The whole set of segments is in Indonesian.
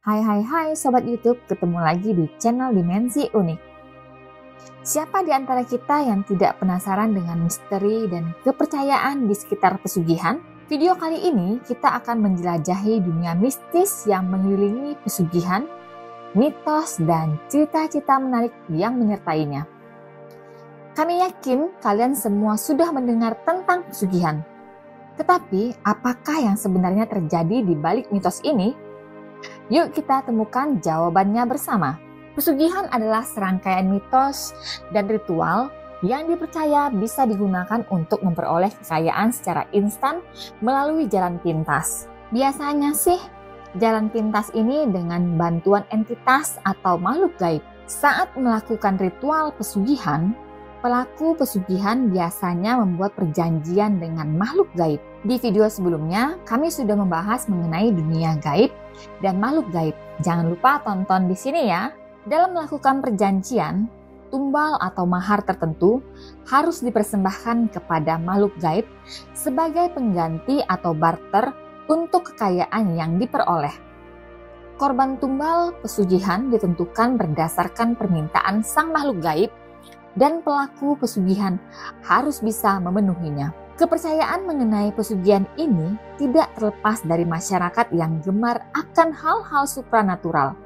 Hai Sobat YouTube, ketemu lagi di channel Dimensi Unik. Siapa di antara kita yang tidak penasaran dengan misteri dan kepercayaan di sekitar pesugihan? Video kali ini kita akan menjelajahi dunia mistis yang mengelilingi pesugihan, mitos, dan cerita-cerita menarik yang menyertainya. Kami yakin kalian semua sudah mendengar tentang pesugihan. Tetapi, apakah yang sebenarnya terjadi di balik mitos ini? Yuk kita temukan jawabannya bersama. Pesugihan adalah serangkaian mitos dan ritual yang dipercaya bisa digunakan untuk memperoleh kekayaan secara instan melalui jalan pintas. Biasanya sih, jalan pintas ini dengan bantuan entitas atau makhluk gaib. Saat melakukan ritual pesugihan, pelaku pesugihan biasanya membuat perjanjian dengan makhluk gaib. Di video sebelumnya, kami sudah membahas mengenai dunia gaib dan makhluk gaib. Jangan lupa tonton di sini ya. Dalam melakukan perjanjian, tumbal atau mahar tertentu harus dipersembahkan kepada makhluk gaib sebagai pengganti atau barter untuk kekayaan yang diperoleh. Korban tumbal pesugihan ditentukan berdasarkan permintaan sang makhluk gaib dan pelaku pesugihan harus bisa memenuhinya. Kepercayaan mengenai pesugihan ini tidak terlepas dari masyarakat yang gemar akan hal-hal supranatural.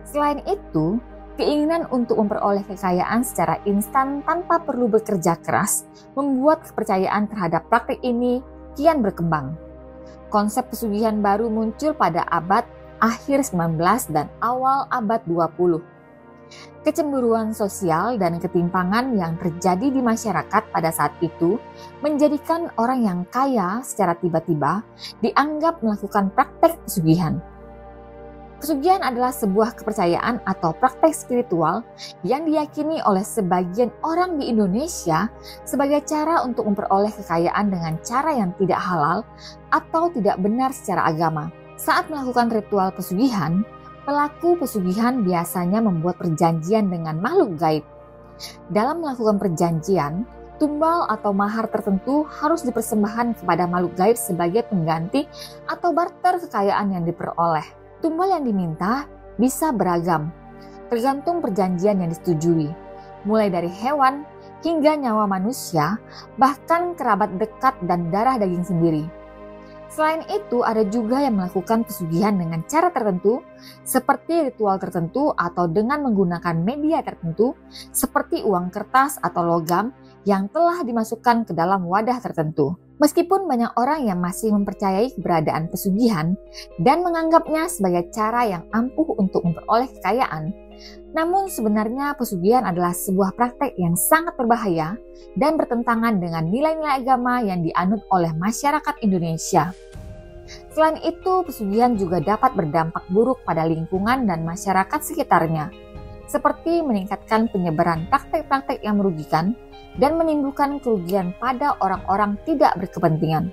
Selain itu, keinginan untuk memperoleh kekayaan secara instan tanpa perlu bekerja keras membuat kepercayaan terhadap praktik ini kian berkembang. Konsep pesugihan baru muncul pada abad akhir 19 dan awal abad 20. Kecemburuan sosial dan ketimpangan yang terjadi di masyarakat pada saat itu menjadikan orang yang kaya secara tiba-tiba dianggap melakukan praktek pesugihan. Pesugihan adalah sebuah kepercayaan atau praktek spiritual yang diyakini oleh sebagian orang di Indonesia sebagai cara untuk memperoleh kekayaan dengan cara yang tidak halal atau tidak benar secara agama. Saat melakukan ritual pesugihan, pelaku pesugihan biasanya membuat perjanjian dengan makhluk gaib. Dalam melakukan perjanjian, tumbal atau mahar tertentu harus dipersembahkan kepada makhluk gaib sebagai pengganti atau barter kekayaan yang diperoleh. Tumbal yang diminta bisa beragam, tergantung perjanjian yang disetujui, mulai dari hewan hingga nyawa manusia, bahkan kerabat dekat dan darah daging sendiri. Selain itu, ada juga yang melakukan pesugihan dengan cara tertentu, seperti ritual tertentu atau dengan menggunakan media tertentu, seperti uang kertas atau logam yang telah dimasukkan ke dalam wadah tertentu. Meskipun banyak orang yang masih mempercayai keberadaan pesugihan dan menganggapnya sebagai cara yang ampuh untuk memperoleh kekayaan, namun sebenarnya pesugihan adalah sebuah praktek yang sangat berbahaya dan bertentangan dengan nilai-nilai agama yang dianut oleh masyarakat Indonesia. Selain itu, pesugihan juga dapat berdampak buruk pada lingkungan dan masyarakat sekitarnya, seperti meningkatkan penyebaran praktek-praktek yang merugikan dan menimbulkan kerugian pada orang-orang tidak berkepentingan.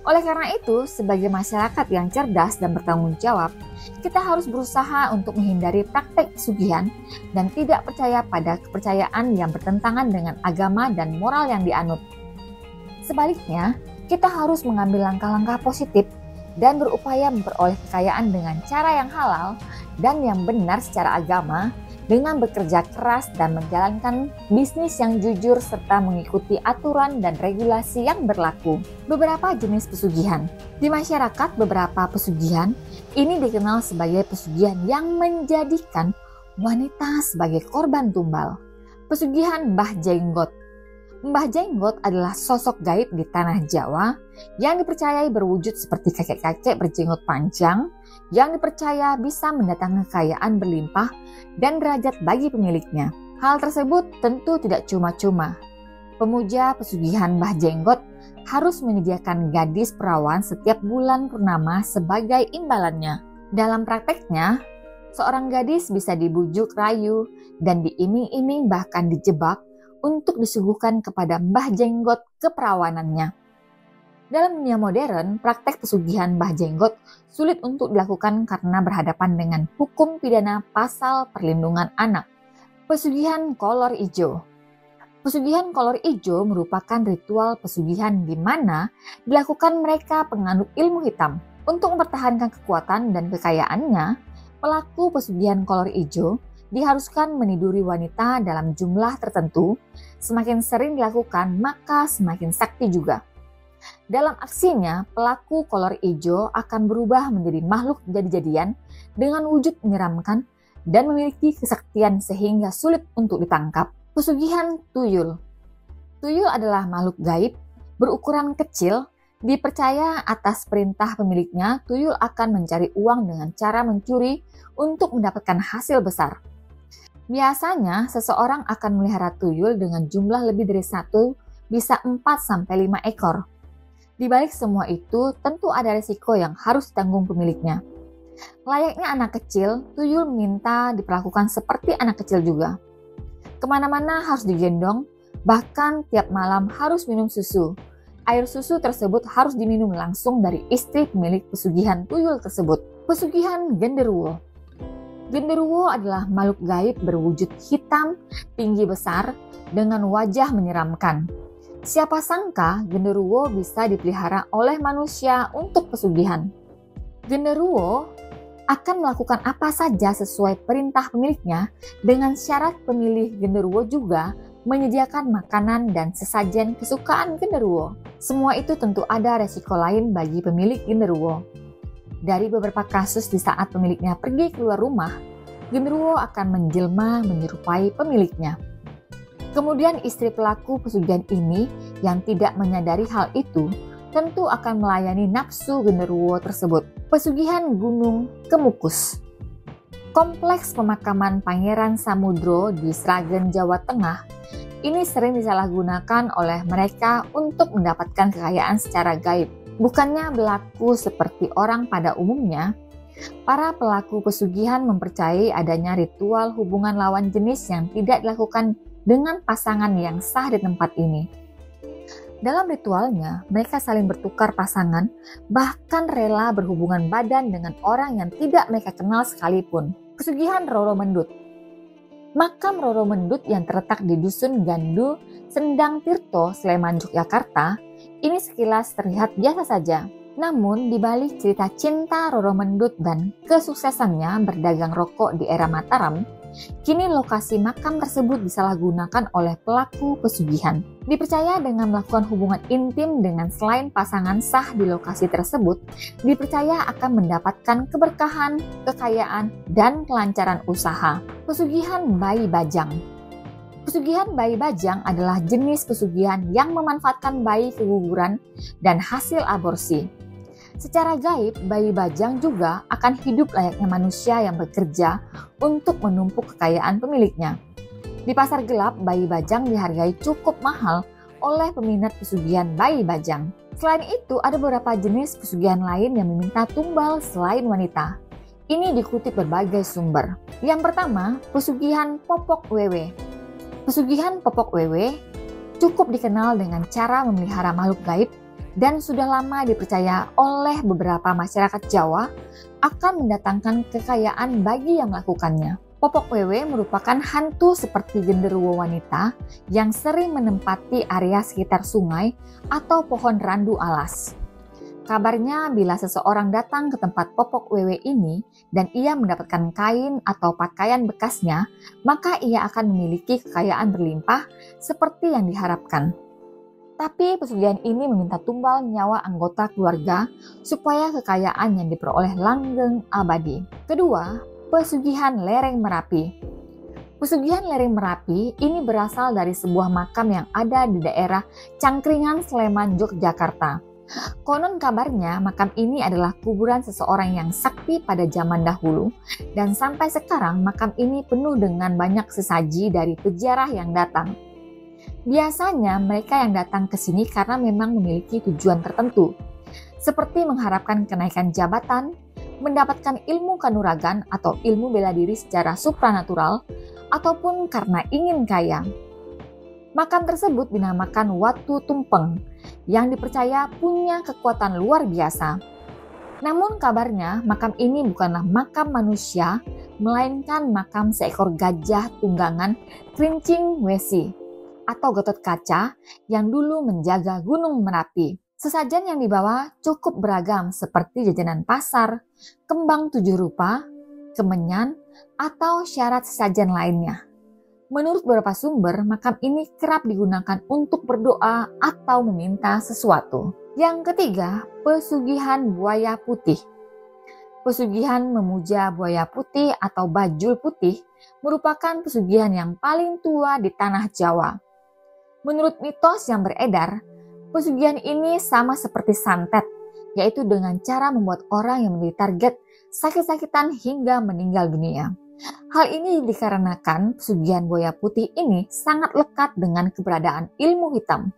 Oleh karena itu, sebagai masyarakat yang cerdas dan bertanggung jawab, kita harus berusaha untuk menghindari praktek pesugihan dan tidak percaya pada kepercayaan yang bertentangan dengan agama dan moral yang dianut. Sebaliknya, kita harus mengambil langkah-langkah positif dan berupaya memperoleh kekayaan dengan cara yang halal dan yang benar secara agama, dengan bekerja keras dan menjalankan bisnis yang jujur serta mengikuti aturan dan regulasi yang berlaku. Beberapa jenis pesugihan. Di masyarakat, beberapa pesugihan ini dikenal sebagai pesugihan yang menjadikan wanita sebagai korban tumbal. Pesugihan Mbah Jenggot. Mbah Jenggot adalah sosok gaib di tanah Jawa yang dipercayai berwujud seperti kakek-kakek berjenggot panjang yang dipercaya bisa mendatangkan kekayaan berlimpah dan derajat bagi pemiliknya. Hal tersebut tentu tidak cuma-cuma. Pemuja pesugihan Mbah Jenggot harus menyediakan gadis perawan setiap bulan purnama sebagai imbalannya. Dalam prakteknya, seorang gadis bisa dibujuk rayu dan diiming-iming bahkan dijebak untuk disuguhkan kepada Mbah Jenggot keperawanannya. Dalam dunia modern, praktek pesugihan Mbah Jenggot sulit untuk dilakukan karena berhadapan dengan hukum pidana pasal perlindungan anak. Pesugihan kolor ijo. Pesugihan kolor ijo merupakan ritual pesugihan di mana dilakukan mereka penganut ilmu hitam. Untuk mempertahankan kekuatan dan kekayaannya, pelaku pesugihan kolor hijau diharuskan meniduri wanita dalam jumlah tertentu. Semakin sering dilakukan, maka semakin sakti juga. Dalam aksinya, pelaku kolor hijau akan berubah menjadi makhluk jadi-jadian dengan wujud menyeramkan dan memiliki kesaktian sehingga sulit untuk ditangkap. Pesugihan tuyul. Tuyul adalah makhluk gaib berukuran kecil. Dipercaya atas perintah pemiliknya, tuyul akan mencari uang dengan cara mencuri untuk mendapatkan hasil besar. Biasanya, seseorang akan melihara tuyul dengan jumlah lebih dari 1, bisa 4-5 ekor. Di balik semua itu, tentu ada risiko yang harus ditanggung pemiliknya. Layaknya anak kecil, tuyul minta diperlakukan seperti anak kecil juga. Kemana-mana harus digendong, bahkan tiap malam harus minum susu. Air susu tersebut harus diminum langsung dari istri pemilik pesugihan tuyul tersebut. Pesugihan genderuwo. Genderuwo adalah makhluk gaib berwujud hitam, tinggi besar, dengan wajah menyeramkan. Siapa sangka genderuwo bisa dipelihara oleh manusia untuk pesugihan. Genderuwo akan melakukan apa saja sesuai perintah pemiliknya dengan syarat pemilik genderuwo juga menyediakan makanan dan sesajen kesukaan genderuwo. Semua itu tentu ada resiko lain bagi pemilik genderuwo. Dari beberapa kasus di saat pemiliknya pergi keluar rumah, genderuwo akan menjelma menyerupai pemiliknya. Kemudian istri pelaku pesugihan ini yang tidak menyadari hal itu tentu akan melayani nafsu genderuwo tersebut. Pesugihan Gunung Kemukus. Kompleks pemakaman Pangeran Samudro di Sragen, Jawa Tengah ini sering disalahgunakan oleh mereka untuk mendapatkan kekayaan secara gaib. Bukannya berlaku seperti orang pada umumnya, para pelaku pesugihan mempercayai adanya ritual hubungan lawan jenis yang tidak dilakukan dengan pasangan yang sah di tempat ini. Dalam ritualnya, mereka saling bertukar pasangan, bahkan rela berhubungan badan dengan orang yang tidak mereka kenal sekalipun. Pesugihan Roro Mendut. Makam Roro Mendut yang terletak di Dusun Gandu, Sendang Tirto, Sleman, Yogyakarta, ini sekilas terlihat biasa saja. Namun, di balik cerita cinta Roro Mendut dan kesuksesannya berdagang rokok di era Mataram, kini lokasi makam tersebut disalahgunakan oleh pelaku pesugihan. Dipercaya dengan melakukan hubungan intim dengan selain pasangan sah di lokasi tersebut, dipercaya akan mendapatkan keberkahan, kekayaan, dan kelancaran usaha. Pesugihan bayi bajang. Pesugihan bayi bajang adalah jenis pesugihan yang memanfaatkan bayi keguguran dan hasil aborsi. Secara gaib, bayi bajang juga akan hidup layaknya manusia yang bekerja untuk menumpuk kekayaan pemiliknya. Di pasar gelap, bayi bajang dihargai cukup mahal oleh peminat pesugihan bayi bajang. Selain itu, ada beberapa jenis pesugihan lain yang meminta tumbal selain wanita. Ini dikutip berbagai sumber. Yang pertama, pesugihan popok wewe. Pesugihan popok wewe cukup dikenal dengan cara memelihara makhluk gaib dan sudah lama dipercaya oleh beberapa masyarakat Jawa akan mendatangkan kekayaan bagi yang melakukannya. Popok wewe merupakan hantu seperti genderuwo wanita yang sering menempati area sekitar sungai atau pohon randu alas. Kabarnya bila seseorang datang ke tempat popok wewe ini dan ia mendapatkan kain atau pakaian bekasnya, maka ia akan memiliki kekayaan berlimpah seperti yang diharapkan. Tapi pesugihan ini meminta tumbal nyawa anggota keluarga supaya kekayaan yang diperoleh langgeng abadi. Kedua, pesugihan lereng Merapi. Pesugihan lereng Merapi ini berasal dari sebuah makam yang ada di daerah Cangkringan, Sleman, Yogyakarta. Konon kabarnya makam ini adalah kuburan seseorang yang sakti pada zaman dahulu dan sampai sekarang makam ini penuh dengan banyak sesaji dari peziarah yang datang. Biasanya mereka yang datang ke sini karena memang memiliki tujuan tertentu, seperti mengharapkan kenaikan jabatan, mendapatkan ilmu kanuragan atau ilmu bela diri secara supranatural, ataupun karena ingin kaya. Makam tersebut dinamakan Watu Tumpeng, yang dipercaya punya kekuatan luar biasa. Namun kabarnya makam ini bukanlah makam manusia, melainkan makam seekor gajah tunggangan Krincing Wesi atau Gatot Kaca yang dulu menjaga Gunung Merapi. Sesajen yang dibawa cukup beragam seperti jajanan pasar, kembang 7 rupa, kemenyan, atau syarat sesajen lainnya. Menurut beberapa sumber, makam ini kerap digunakan untuk berdoa atau meminta sesuatu. Yang ketiga, pesugihan buaya putih. Pesugihan memuja buaya putih atau bajul putih merupakan pesugihan yang paling tua di tanah Jawa. Menurut mitos yang beredar, pesugihan ini sama seperti santet, yaitu dengan cara membuat orang yang menjadi target sakit-sakitan hingga meninggal dunia. Hal ini dikarenakan pesugihan buaya putih ini sangat lekat dengan keberadaan ilmu hitam.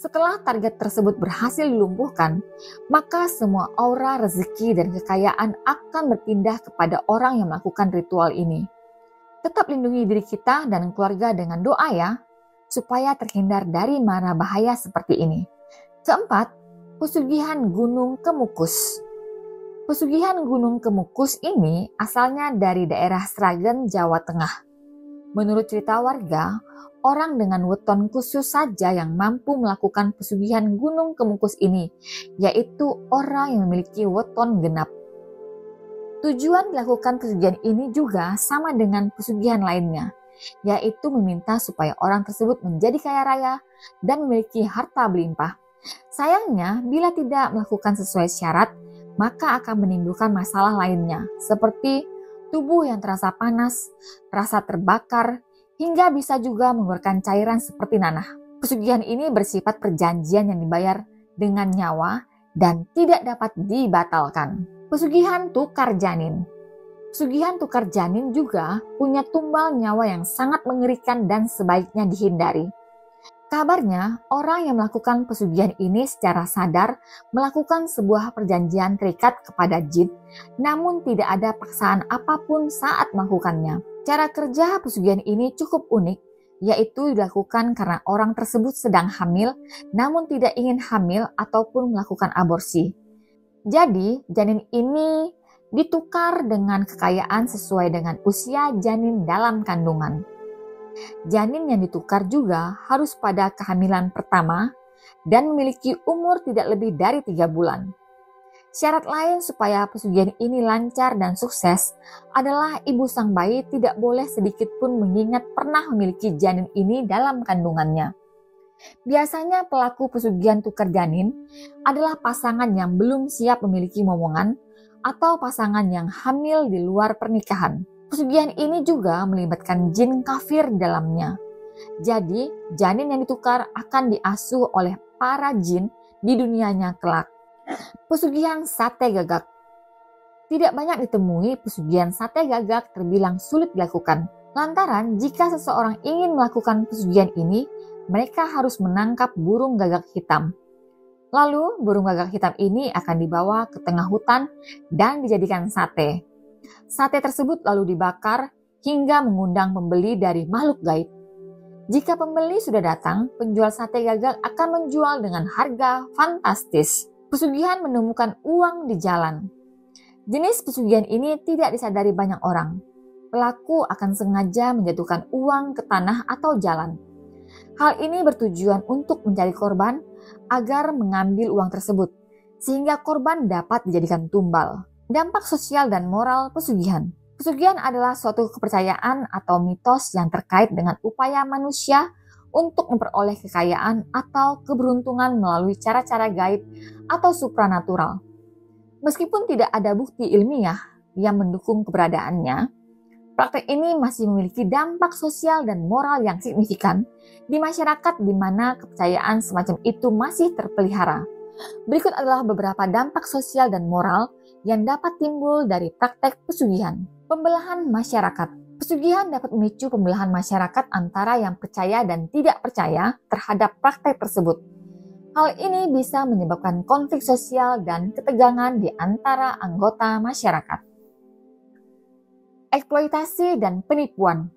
Setelah target tersebut berhasil dilumpuhkan, maka semua aura rezeki dan kekayaan akan berpindah kepada orang yang melakukan ritual ini. Tetap lindungi diri kita dan keluarga dengan doa ya, supaya terhindar dari mara bahaya seperti ini. Keempat, pesugihan Gunung Kemukus. Pesugihan Gunung Kemukus ini asalnya dari daerah Sragen, Jawa Tengah. Menurut cerita warga, orang dengan weton khusus saja yang mampu melakukan pesugihan Gunung Kemukus ini, yaitu orang yang memiliki weton genap. Tujuan dilakukan pesugihan ini juga sama dengan pesugihan lainnya, yaitu meminta supaya orang tersebut menjadi kaya raya dan memiliki harta berlimpah. Sayangnya, bila tidak melakukan sesuai syarat, maka akan menimbulkan masalah lainnya, seperti tubuh yang terasa panas, rasa terbakar, hingga bisa juga mengeluarkan cairan seperti nanah. Pesugihan ini bersifat perjanjian yang dibayar dengan nyawa dan tidak dapat dibatalkan. Pesugihan tukar janin. Pesugihan tukar janin juga punya tumbal nyawa yang sangat mengerikan dan sebaiknya dihindari. Kabarnya, orang yang melakukan pesugihan ini secara sadar melakukan sebuah perjanjian terikat kepada jin, namun tidak ada paksaan apapun saat melakukannya. Cara kerja pesugihan ini cukup unik, yaitu dilakukan karena orang tersebut sedang hamil, namun tidak ingin hamil ataupun melakukan aborsi. Jadi, janin ini ditukar dengan kekayaan sesuai dengan usia janin dalam kandungan. Janin yang ditukar juga harus pada kehamilan pertama dan memiliki umur tidak lebih dari 3 bulan. Syarat lain supaya pesugihan ini lancar dan sukses adalah ibu sang bayi tidak boleh sedikit pun mengingat pernah memiliki janin ini dalam kandungannya. Biasanya pelaku pesugihan tukar janin adalah pasangan yang belum siap memiliki momongan atau pasangan yang hamil di luar pernikahan. Pesugihan ini juga melibatkan jin kafir di dalamnya. Jadi, janin yang ditukar akan diasuh oleh para jin di dunianya kelak. Pesugihan sate gagak. Tidak banyak ditemui pesugihan sate gagak terbilang sulit dilakukan. Lantaran jika seseorang ingin melakukan pesugihan ini, mereka harus menangkap burung gagak hitam. Lalu, burung gagak hitam ini akan dibawa ke tengah hutan dan dijadikan sate. Sate tersebut lalu dibakar hingga mengundang pembeli dari makhluk gaib. Jika pembeli sudah datang, penjual sate gagak akan menjual dengan harga fantastis. Pesugihan menemukan uang di jalan. Jenis pesugihan ini tidak disadari banyak orang. Pelaku akan sengaja menjatuhkan uang ke tanah atau jalan. Hal ini bertujuan untuk mencari korban agar mengambil uang tersebut, sehingga korban dapat dijadikan tumbal. Dampak sosial dan moral pesugihan. Pesugihan adalah suatu kepercayaan atau mitos yang terkait dengan upaya manusia untuk memperoleh kekayaan atau keberuntungan melalui cara-cara gaib atau supranatural. Meskipun tidak ada bukti ilmiah yang mendukung keberadaannya, praktek ini masih memiliki dampak sosial dan moral yang signifikan di masyarakat di mana kepercayaan semacam itu masih terpelihara. Berikut adalah beberapa dampak sosial dan moral yang dapat timbul dari praktek pesugihan. Pembelahan masyarakat. Pesugihan dapat memicu pembelahan masyarakat antara yang percaya dan tidak percaya terhadap praktek tersebut. Hal ini bisa menyebabkan konflik sosial dan ketegangan di antara anggota masyarakat. Eksploitasi dan penipuan.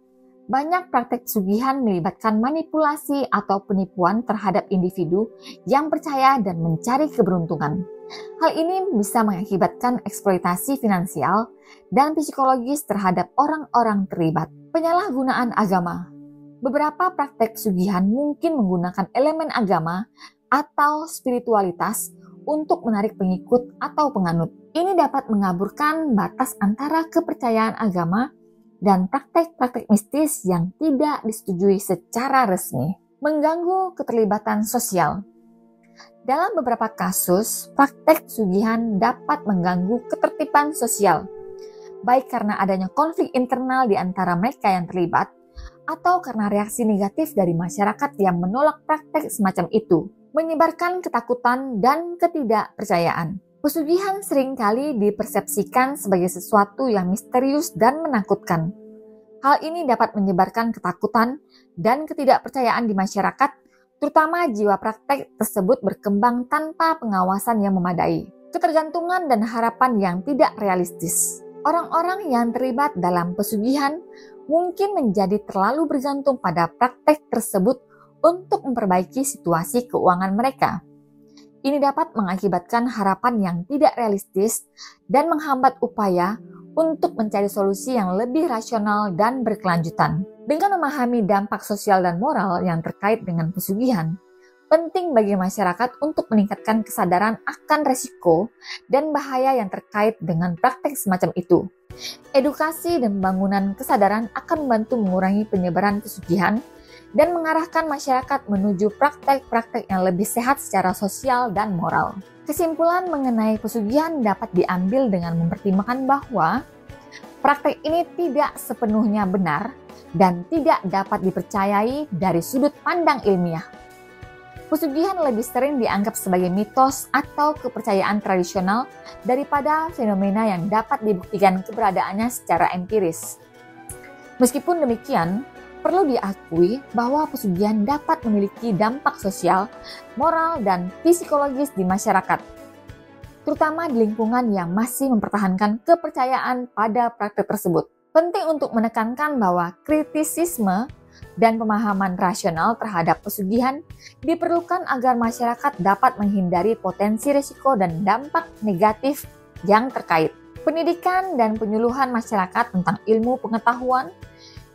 Banyak praktek pesugihan melibatkan manipulasi atau penipuan terhadap individu yang percaya dan mencari keberuntungan. Hal ini bisa mengakibatkan eksploitasi finansial dan psikologis terhadap orang-orang terlibat. Penyalahgunaan agama. Beberapa praktek pesugihan mungkin menggunakan elemen agama atau spiritualitas untuk menarik pengikut atau penganut. Ini dapat mengaburkan batas antara kepercayaan agama dan praktek-praktek mistis yang tidak disetujui secara resmi. Mengganggu keterlibatan sosial. Dalam beberapa kasus, praktek pesugihan dapat mengganggu ketertiban sosial, baik karena adanya konflik internal di antara mereka yang terlibat, atau karena reaksi negatif dari masyarakat yang menolak praktek semacam itu, menyebarkan ketakutan dan ketidakpercayaan. Pesugihan seringkali dipersepsikan sebagai sesuatu yang misterius dan menakutkan. Hal ini dapat menyebarkan ketakutan dan ketidakpercayaan di masyarakat, terutama jiwa praktek tersebut berkembang tanpa pengawasan yang memadai. Ketergantungan dan harapan yang tidak realistis. Orang-orang yang terlibat dalam pesugihan mungkin menjadi terlalu bergantung pada praktek tersebut untuk memperbaiki situasi keuangan mereka. Ini dapat mengakibatkan harapan yang tidak realistis dan menghambat upaya untuk mencari solusi yang lebih rasional dan berkelanjutan. Dengan memahami dampak sosial dan moral yang terkait dengan pesugihan, penting bagi masyarakat untuk meningkatkan kesadaran akan resiko dan bahaya yang terkait dengan praktek semacam itu. Edukasi dan pembangunan kesadaran akan membantu mengurangi penyebaran pesugihan dan mengarahkan masyarakat menuju praktek-praktek yang lebih sehat secara sosial dan moral. Kesimpulan mengenai pesugihan dapat diambil dengan mempertimbangkan bahwa praktek ini tidak sepenuhnya benar dan tidak dapat dipercayai dari sudut pandang ilmiah. Pesugihan lebih sering dianggap sebagai mitos atau kepercayaan tradisional daripada fenomena yang dapat dibuktikan keberadaannya secara empiris. Meskipun demikian, perlu diakui bahwa pesugihan dapat memiliki dampak sosial, moral, dan psikologis di masyarakat, terutama di lingkungan yang masih mempertahankan kepercayaan pada praktek tersebut. Penting untuk menekankan bahwa kritisisme dan pemahaman rasional terhadap pesugihan diperlukan agar masyarakat dapat menghindari potensi risiko dan dampak negatif yang terkait. Pendidikan dan penyuluhan masyarakat tentang ilmu pengetahuan,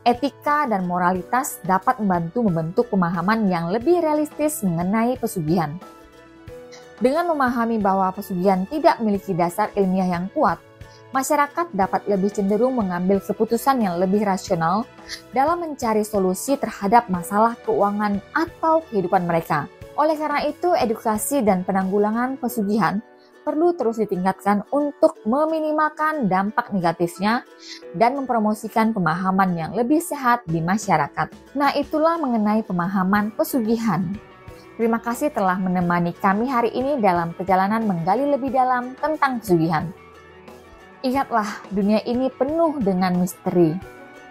etika, dan moralitas dapat membentuk pemahaman yang lebih realistis mengenai pesugihan. Dengan memahami bahwa pesugihan tidak memiliki dasar ilmiah yang kuat, masyarakat dapat lebih cenderung mengambil keputusan yang lebih rasional dalam mencari solusi terhadap masalah keuangan atau kehidupan mereka. Oleh karena itu, edukasi dan penanggulangan pesugihan perlu terus ditingkatkan untuk meminimalkan dampak negatifnya dan mempromosikan pemahaman yang lebih sehat di masyarakat. Nah, itulah mengenai pemahaman pesugihan. Terima kasih telah menemani kami hari ini dalam perjalanan menggali lebih dalam tentang pesugihan. Ingatlah, dunia ini penuh dengan misteri.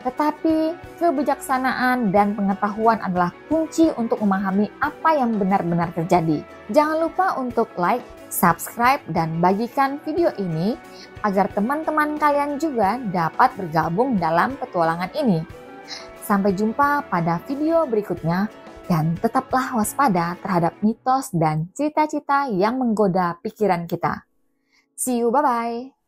Tetapi kebijaksanaan dan pengetahuan adalah kunci untuk memahami apa yang benar-benar terjadi. Jangan lupa untuk like, subscribe, dan bagikan video ini agar teman-teman kalian juga dapat bergabung dalam petualangan ini. Sampai jumpa pada video berikutnya dan tetaplah waspada terhadap mitos dan cita-cita yang menggoda pikiran kita. See you, bye-bye!